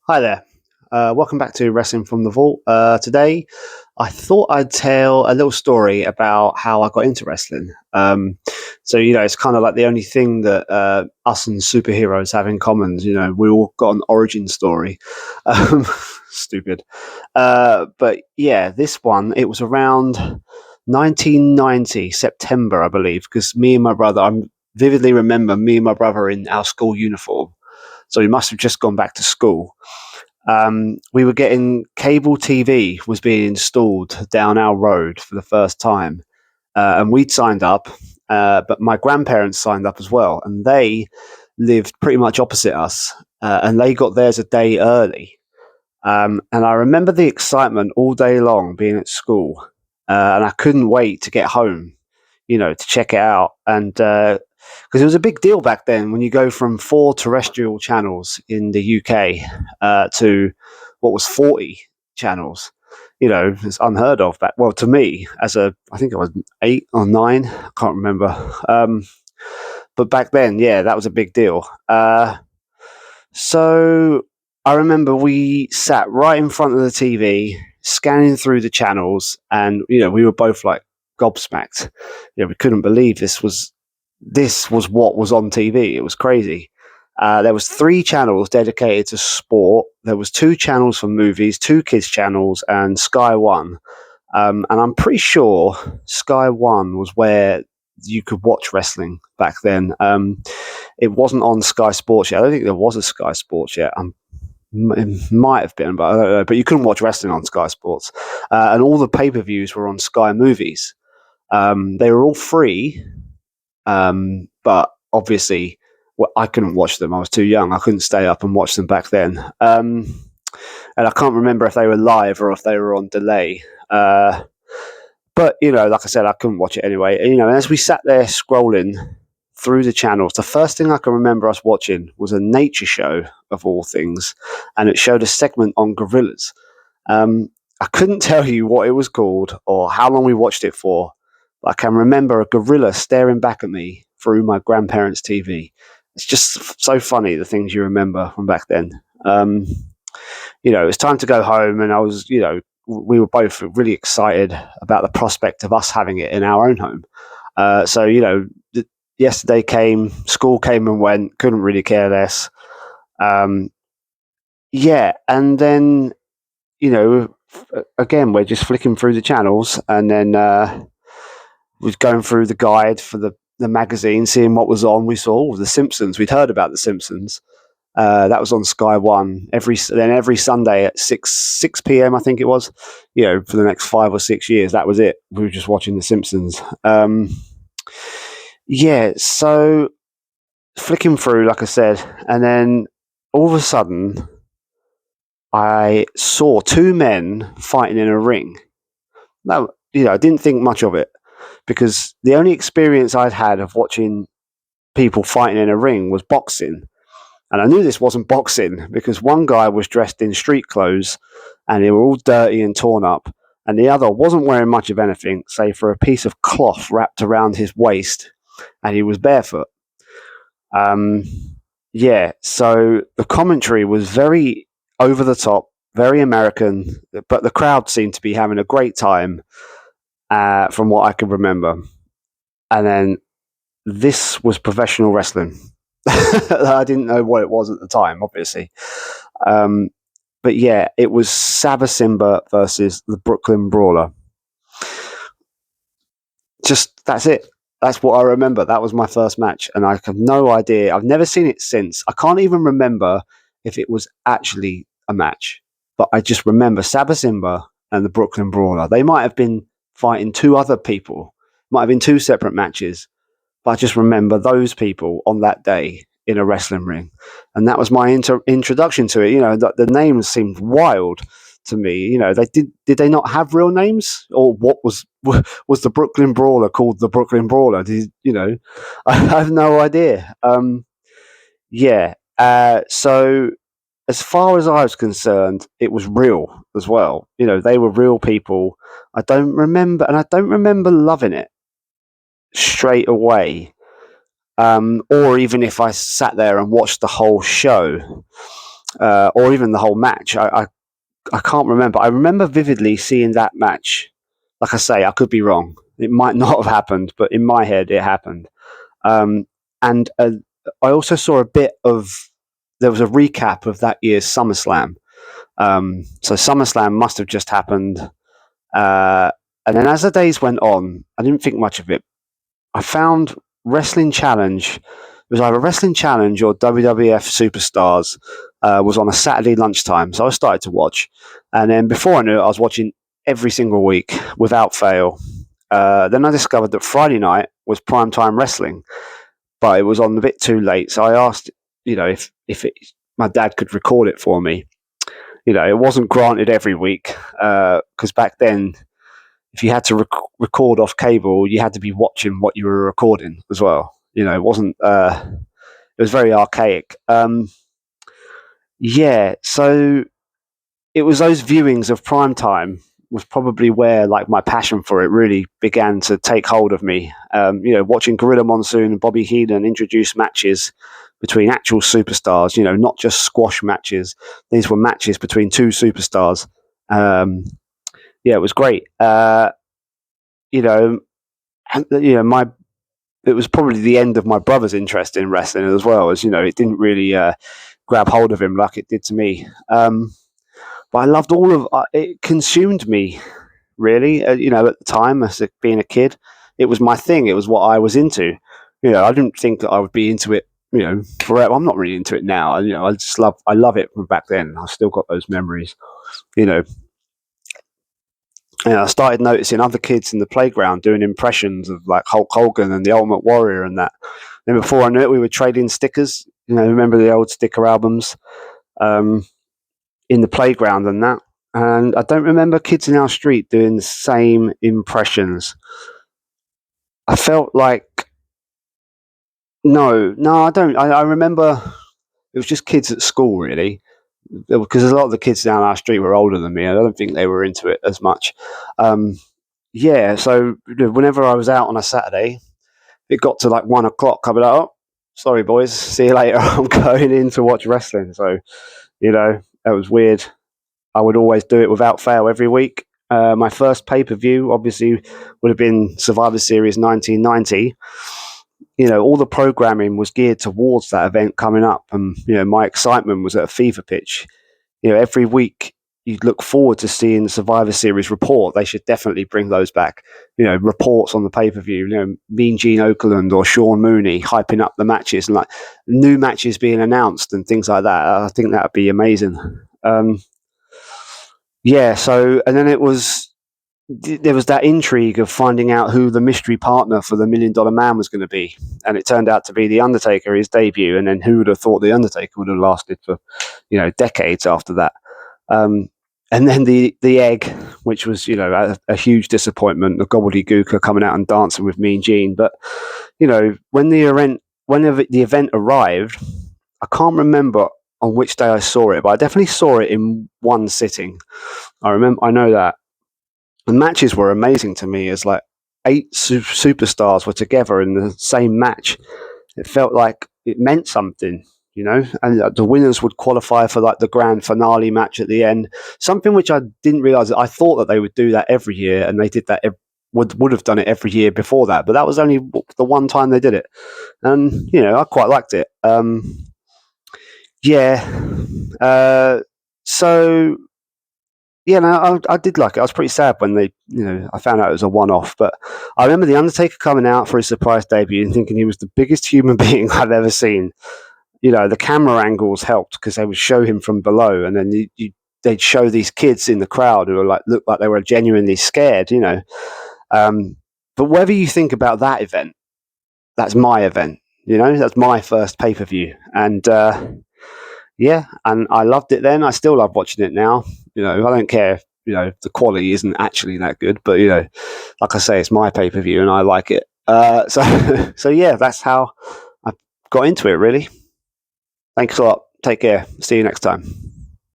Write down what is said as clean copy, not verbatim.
Hi there. Welcome back to Wrestling from the Vault. Today, I thought I'd tell a little story about how I got into wrestling. It's kind of like the only thing that us and superheroes have in common. We all got an origin story. Um, Stupid. But yeah, this one, it was around 1990, September, I believe, because me and my brother, I vividly remember me and my brother in our school uniform. So we must have just gone back to school. We were getting cable TV was being installed down our road for the first time, and we'd signed up, but my grandparents signed up as well, and they lived pretty much opposite us, and they got theirs a day early. And I remember the excitement all day long being at school, and I couldn't wait to get home, to check it out. And because it was a big deal back then when you go from four terrestrial channels in the UK to what was 40 channels. It's unheard of back. Well, to me, I think I was 8 or 9, I can't remember. But back then, yeah, that was a big deal. So I remember we sat right in front of the TV, scanning through the channels, and we were both like gobsmacked. We couldn't believe this was what was on TV. It was crazy. There was 3 channels dedicated to sport. There was 2 channels for movies, 2 kids channels, and Sky One. And I'm pretty sure Sky One was where you could watch wrestling back then. It wasn't on Sky Sports yet. I don't think there was a Sky Sports yet. It might have been, but I don't know. But you couldn't watch wrestling on Sky Sports, and all the pay-per-views were on Sky Movies. They were all free, but obviously, I couldn't watch them. I was too young. I couldn't stay up and watch them back then. And I can't remember if they were live or if they were on delay. But like I said, I couldn't watch it anyway. And as we sat there scrolling through the channels, the first thing I can remember us watching was a nature show of all things, and it showed a segment on gorillas. I couldn't tell you what it was called or how long we watched it for, but I can remember a gorilla staring back at me through my grandparents' TV. It's just so funny, the things you remember from back then. It was time to go home, and we were both really excited about the prospect of us having it in our own home. Yesterday came, school came and went, couldn't really care less. Yeah, and then again, we're just flicking through the channels, and then we're going through the guide for the magazine, seeing what was on. We saw The Simpsons. We'd heard about The Simpsons. That was on Sky One every Sunday at 6 p.m. I think it was. For the next 5 or 6 years, that was it. We were just watching The Simpsons. Yeah, so flicking through, like I said, and then all of a sudden, I saw 2 men fighting in a ring. Now, I didn't think much of it because the only experience I'd had of watching people fighting in a ring was boxing. And I knew this wasn't boxing because one guy was dressed in street clothes and they were all dirty and torn up, and the other wasn't wearing much of anything, save for a piece of cloth wrapped around his waist, and he was barefoot. Um, yeah, so the commentary was very over the top, very American, but the crowd seemed to be having a great time, from what I can remember. And then this was professional wrestling. I didn't know what it was at the time, obviously. Um, but yeah, it was Saba Simba versus the Brooklyn Brawler. Just that's it. That's what I remember. That was my first match, and I have no idea. I've never seen it since. I can't even remember if it was actually a match, but I just remember Saba Simba and the Brooklyn Brawler. They might have been fighting 2 other people, might have been 2 separate matches, but I just remember those people on that day in a wrestling ring, and that was my introduction to it. The names seemed wild to me. Did they not have real names, or what was the Brooklyn Brawler called the Brooklyn Brawler? I have no idea. Yeah. So as far as I was concerned, it was real as well. They were real people. I don't remember loving it straight away. Or even if I sat there and watched the whole show. or even the whole match. I can't remember. I remember vividly seeing that match. Like I say, I could be wrong. It might not have happened, but in my head, it happened. And I also saw a bit of. There was a recap of that year's SummerSlam. So SummerSlam must have just happened. And then as the days went on, I didn't think much of it. I found Wrestling Challenge. It was either Wrestling Challenge or WWF Superstars. Was on a Saturday lunchtime, so I started to watch. And then before I knew it, I was watching every single week without fail. Then I discovered that Friday night was primetime wrestling, but it was on a bit too late. So I asked, if my dad could record it for me. It wasn't granted every week because back then, if you had to record off cable, you had to be watching what you were recording as well. It wasn't. It was very archaic. So it was those viewings of primetime was probably where like my passion for it really began to take hold of me. Watching Gorilla Monsoon and Bobby Heenan introduce matches between actual superstars, not just squash matches. These were matches between two superstars. It was great. It was probably the end of my brother's interest in wrestling as well, as it didn't really grab hold of him like it did to me. But I loved all of it. Consumed me really. At the time, as being a kid, it was my thing. It was what I was into. I didn't think that I would be into it. Forever. I'm not really into it now. I love it from back then. I've still got those memories. I started noticing other kids in the playground doing impressions of like Hulk Hogan and the Ultimate Warrior and that. Then before I knew it, we were trading stickers. Remember the old sticker albums in the playground and that. And I don't remember kids in our street doing the same impressions. I felt like no, I don't. I remember it was just kids at school really. Because a lot of the kids down our street were older than me. I don't think they were into it as much. So whenever I was out on a Saturday, it got to like 1 o'clock. I'd be like, "Oh, sorry, boys, see you later. I'm going in to watch wrestling." So, that was weird. I would always do it without fail every week. My first pay-per-view, obviously, would have been Survivor Series 1990. All the programming was geared towards that event coming up, and my excitement was at a fever pitch. Every week you'd look forward to seeing the Survivor Series report. They should definitely bring those back. Reports on the pay-per-view. Mean Gene Okerlund or Sean Mooney hyping up the matches and like new matches being announced and things like that. I think that would be amazing. So and then there was that intrigue of finding out who the mystery partner for the $1 Million Man was going to be. And it turned out to be The Undertaker, his debut. And then who would have thought The Undertaker would have lasted for, decades after that. And then the egg, which was, a huge disappointment, the gobbledygooker coming out and dancing with Mean Gene. But, whenever the event arrived, I can't remember on which day I saw it, but I definitely saw it in one sitting. I know that. The matches were amazing to me as like 8 superstars were together in the same match. It felt like it meant something, and the winners would qualify for like the grand finale match at the end. Something which I didn't realize. I thought that they would do that every year, and they did that. Would have done it every year before that, but that was only the one time they did it, and I quite liked it. So. Yeah, no, I did like it. I was pretty sad when I found out it was a one-off. But I remember The Undertaker coming out for his surprise debut and thinking he was the biggest human being I've ever seen. The camera angles helped because they would show him from below, and then they'd show these kids in the crowd who were looked like they were genuinely scared. But whatever you think about that event, that's my event. That's my first pay-per-view, and and I loved it then. I still love watching it now. I don't care if, the quality isn't actually that good, but, like I say, it's my pay-per-view and I like it. So yeah, that's how I got into it, really. Thanks a lot. Take care. See you next time.